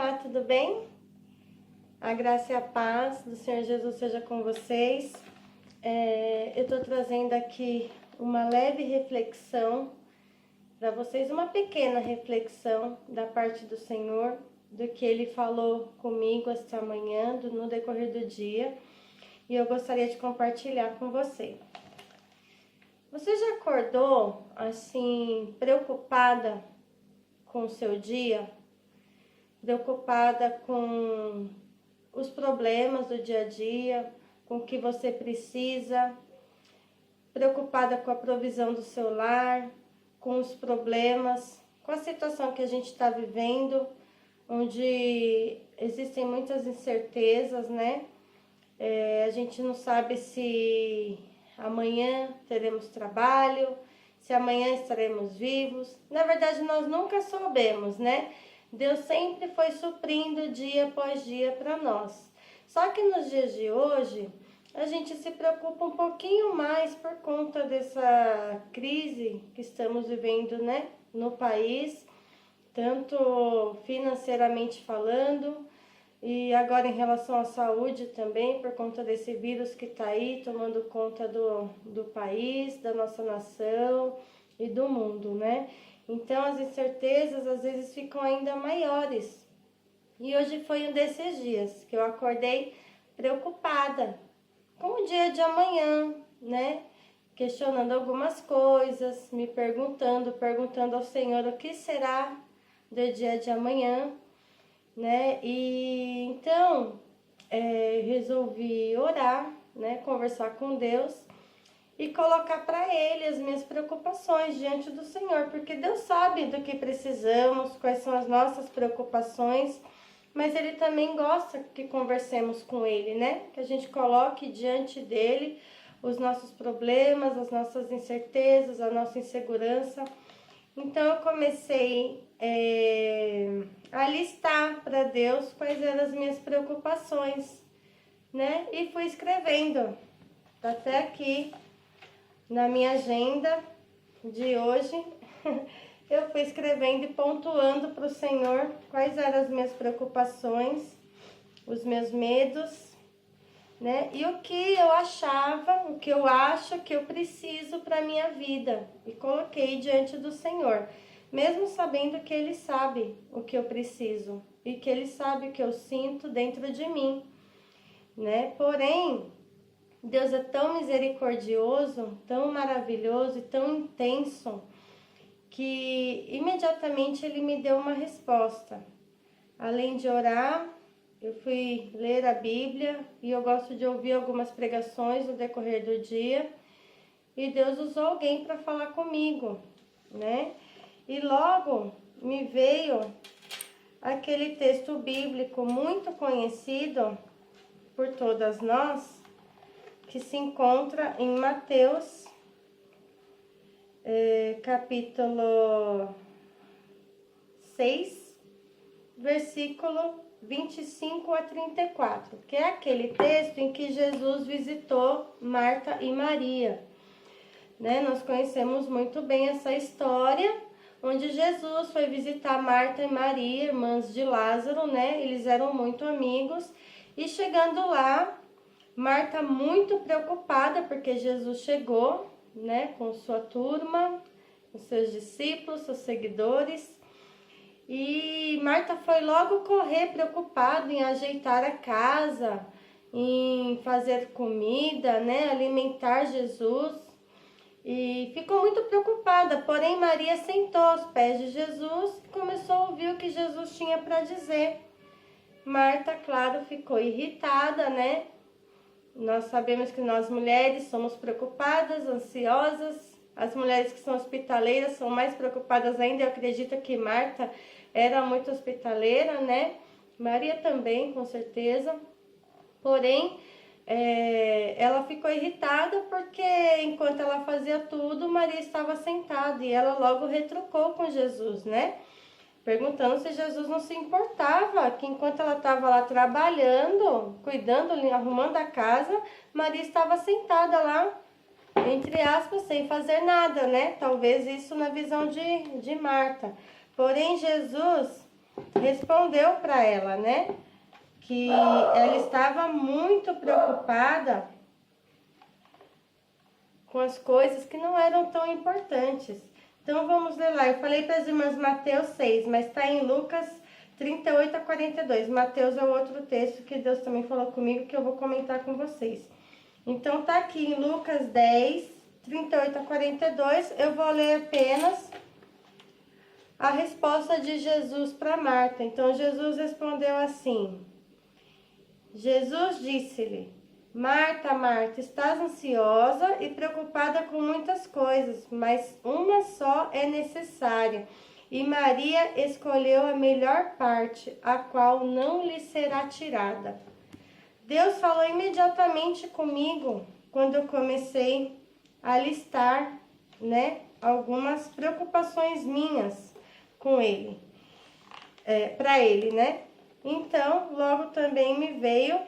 Olá, tudo bem? A graça e a paz do Senhor Jesus seja com vocês. Eu estou trazendo aqui uma leve reflexão para vocês, uma pequena reflexão da parte do Senhor, do que Ele falou comigo esta manhã, no decorrer do dia, e eu gostaria de compartilhar com você. Você já acordou, assim, preocupada com o seu dia? Preocupada com os problemas do dia a dia, com o que você precisa, preocupada com a provisão do seu lar, com os problemas, com a situação que a gente está vivendo, onde existem muitas incertezas, né? A gente não sabe se amanhã teremos trabalho, se amanhã estaremos vivos. Na verdade, nós nunca soubemos, né? Deus sempre foi suprindo dia após dia para nós. Só que nos dias de hoje, a gente se preocupa um pouquinho mais por conta dessa crise que estamos vivendo, né, no país, tanto financeiramente falando, e agora em relação à saúde também, por conta desse vírus que está aí tomando conta do país, da nossa nação e do mundo, né? Então as incertezas às vezes ficam ainda maiores. E hoje foi um desses dias que eu acordei preocupada com o dia de amanhã, né? Questionando algumas coisas, me perguntando ao Senhor o que será do dia de amanhã, né? E então resolvi orar, né? Conversar com Deus e colocar para Ele as minhas preocupações diante do Senhor, porque Deus sabe do que precisamos, quais são as nossas preocupações, mas Ele também gosta que conversemos com Ele, né? Que a gente coloque diante dEle os nossos problemas, as nossas incertezas, a nossa insegurança. Então eu comecei a listar para Deus quais eram as minhas preocupações, né? E fui escrevendo, tá até aqui na minha agenda de hoje, eu fui escrevendo e pontuando para o Senhor quais eram as minhas preocupações, os meus medos, né? E o que eu achava, o que eu acho que eu preciso para a minha vida. E coloquei diante do Senhor, mesmo sabendo que Ele sabe o que eu preciso e que Ele sabe o que eu sinto dentro de mim, né? Porém, Deus é tão misericordioso, tão maravilhoso e tão intenso, que imediatamente Ele me deu uma resposta. Além de orar, eu fui ler a Bíblia e eu gosto de ouvir algumas pregações no decorrer do dia. E Deus usou alguém para falar comigo, né? E logo me veio aquele texto bíblico muito conhecido por todas nós, que se encontra em Mateus, capítulo 6, versículo 25 a 34, que é aquele texto em que Jesus visitou Marta e Maria, né? Nós conhecemos muito bem essa história, onde Jesus foi visitar Marta e Maria, irmãs de Lázaro, né? Eles eram muito amigos, e chegando lá, Marta muito preocupada, porque Jesus chegou, né, com sua turma, com seus discípulos, seus seguidores. E Marta foi logo correr, preocupada em ajeitar a casa, em fazer comida, né, alimentar Jesus. E ficou muito preocupada, porém Maria sentou aos pés de Jesus e começou a ouvir o que Jesus tinha para dizer. Marta, claro, ficou irritada, né? Nós sabemos que nós mulheres somos preocupadas, ansiosas. As mulheres que são hospitaleiras são mais preocupadas ainda. Eu acredito que Marta era muito hospitaleira, né? Maria também, com certeza. Porém, ela ficou irritada porque enquanto ela fazia tudo, Maria estava sentada. E ela logo retrucou com Jesus, né? Perguntando se Jesus não se importava, que enquanto ela estava lá trabalhando, cuidando, arrumando a casa, Maria estava sentada lá, entre aspas, sem fazer nada, né? Talvez isso na visão de Marta. Porém, Jesus respondeu para ela, né? Que ela estava muito preocupada com as coisas que não eram tão importantes. Então vamos ler lá. Eu falei para as irmãs Mateus 6, mas está em Lucas 38 a 42. Mateus é o outro texto que Deus também falou comigo, que eu vou comentar com vocês. Então tá aqui em Lucas 10, 38 a 42. Eu vou ler apenas a resposta de Jesus para Marta. Então Jesus respondeu assim: Jesus disse-lhe: Marta, Marta, estás ansiosa e preocupada com muitas coisas, mas uma só é necessária. E Maria escolheu a melhor parte, a qual não lhe será tirada. Deus falou imediatamente comigo quando eu comecei a listar, né, algumas preocupações minhas com ele, para ele, né? Então, logo também me veio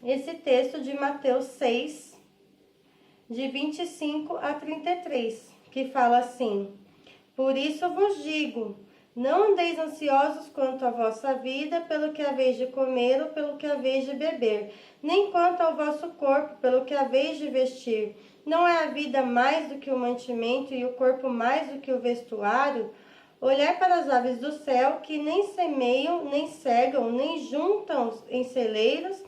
esse texto de Mateus 6, de 25 a 33, que fala assim: Por isso vos digo, não andeis ansiosos quanto à vossa vida, pelo que haveis de comer ou pelo que haveis de beber, nem quanto ao vosso corpo, pelo que haveis de vestir. Não é a vida mais do que o mantimento e o corpo mais do que o vestuário? Olhai para as aves do céu, que nem semeiam, nem cegam, nem juntam em celeiros,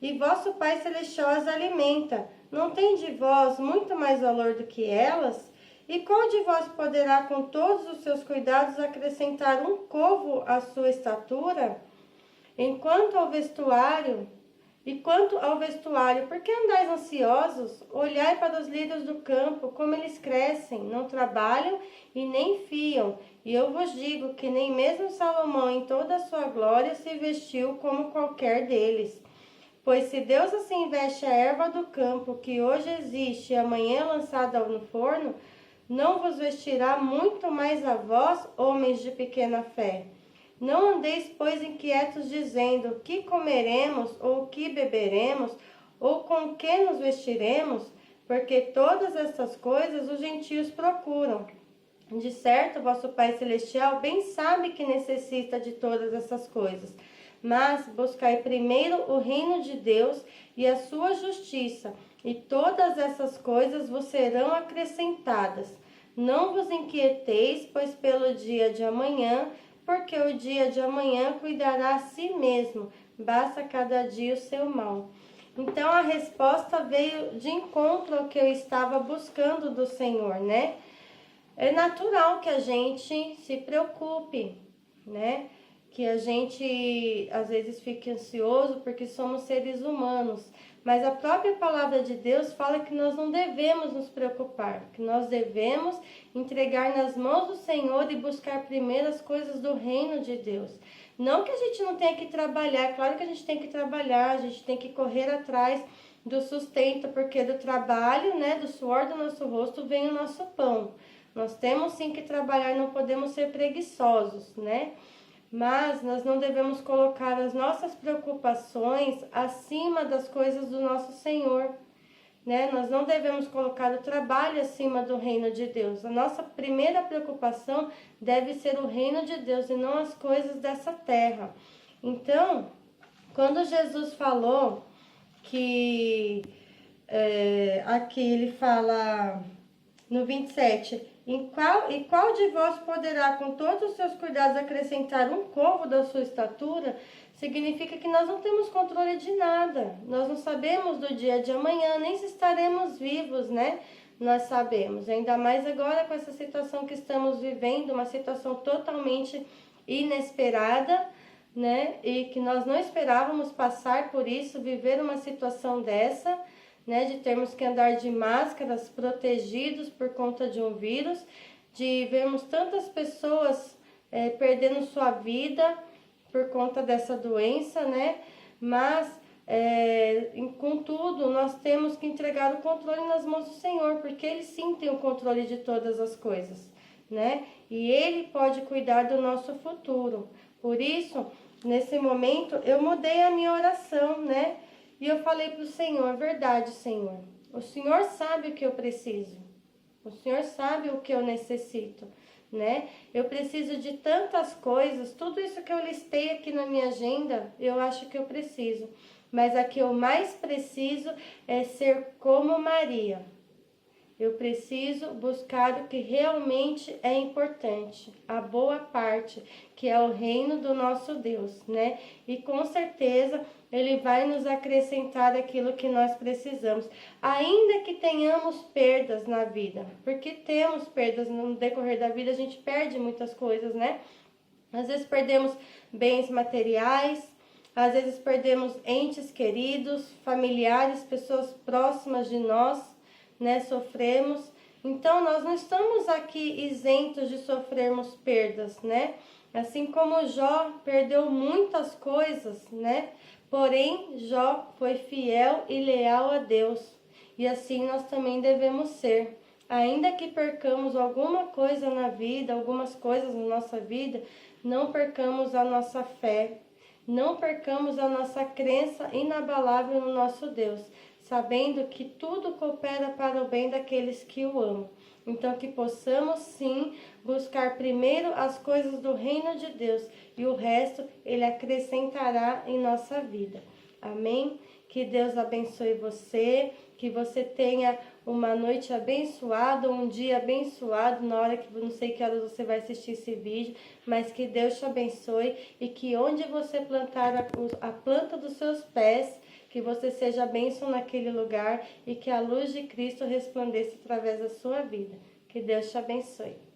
e vosso Pai Celestial as alimenta. Não tem de vós muito mais valor do que elas? E qual de vós poderá, com todos os seus cuidados, acrescentar um covo à sua estatura? Quanto ao vestuário, por que andais ansiosos? Olhai para os lírios do campo, como eles crescem, não trabalham e nem fiam. E eu vos digo que nem mesmo Salomão, em toda a sua glória, se vestiu como qualquer deles. Pois se Deus assim veste a erva do campo, que hoje existe e amanhã é lançada no forno, não vos vestirá muito mais a vós, homens de pequena fé? Não andeis, pois, inquietos, dizendo: que comeremos, ou que beberemos, ou com que nos vestiremos? Porque todas estas coisas os gentios procuram. De certo, vosso Pai Celestial bem sabe que necessita de todas essas coisas. Mas buscai primeiro o reino de Deus e a sua justiça, e todas essas coisas vos serão acrescentadas. Não vos inquieteis, pois pelo dia de amanhã, porque o dia de amanhã cuidará a si mesmo, basta cada dia o seu mal. Então a resposta veio de encontro ao que eu estava buscando do Senhor, né? É natural que a gente se preocupe, né? Que a gente às vezes fique ansioso porque somos seres humanos. Mas a própria palavra de Deus fala que nós não devemos nos preocupar, que nós devemos entregar nas mãos do Senhor e buscar primeiro as coisas do reino de Deus. Não que a gente não tenha que trabalhar, claro que a gente tem que trabalhar, a gente tem que correr atrás do sustento, porque do trabalho, né, do suor do nosso rosto vem o nosso pão. Nós temos sim que trabalhar, não podemos ser preguiçosos, né? Mas nós não devemos colocar as nossas preocupações acima das coisas do nosso Senhor, né? Nós não devemos colocar o trabalho acima do reino de Deus. A nossa primeira preocupação deve ser o reino de Deus e não as coisas dessa terra. Então, quando Jesus falou que aqui ele fala no 27... qual de vós poderá, com todos os seus cuidados, acrescentar um covo da sua estatura? Significa que nós não temos controle de nada. Nós não sabemos do dia de amanhã, nem se estaremos vivos, né? Nós sabemos. Ainda mais agora com essa situação que estamos vivendo, uma situação totalmente inesperada, né? E que nós não esperávamos passar por isso, viver uma situação dessa, né, de termos que andar de máscaras, protegidos por conta de um vírus, de vermos tantas pessoas perdendo sua vida por conta dessa doença, né? Mas, contudo, nós temos que entregar o controle nas mãos do Senhor, porque Ele sim tem o controle de todas as coisas, né? E Ele pode cuidar do nosso futuro. Por isso, nesse momento, eu mudei a minha oração, né? E eu falei para o Senhor: verdade, Senhor, o Senhor sabe o que eu preciso, o Senhor sabe o que eu necessito. né? Eu preciso de tantas coisas, tudo isso que eu listei aqui na minha agenda, eu acho que eu preciso. Mas a que eu mais preciso é ser como Maria. Eu preciso buscar o que realmente é importante, a boa parte, que é o reino do nosso Deus, né? E com certeza Ele vai nos acrescentar aquilo que nós precisamos, ainda que tenhamos perdas na vida, porque temos perdas no decorrer da vida, a gente perde muitas coisas, né? Às vezes perdemos bens materiais, às vezes perdemos entes queridos, familiares, pessoas próximas de nós, né? Sofremos. Então, nós não estamos aqui isentos de sofrermos perdas, né? Assim como Jó perdeu muitas coisas, né? Porém, Jó foi fiel e leal a Deus. E assim nós também devemos ser. Ainda que percamos alguma coisa na vida, algumas coisas na nossa vida, não percamos a nossa fé, não percamos a nossa crença inabalável no nosso Deus, sabendo que tudo coopera para o bem daqueles que o amam. Então, que possamos sim buscar primeiro as coisas do reino de Deus e o resto Ele acrescentará em nossa vida. Amém? Que Deus abençoe você, que você tenha uma noite abençoada, um dia abençoado, na hora que não sei que horas você vai assistir esse vídeo, mas que Deus te abençoe e que onde você plantar a planta dos seus pés, que você seja bênção naquele lugar e que a luz de Cristo resplandeça através da sua vida. Que Deus te abençoe.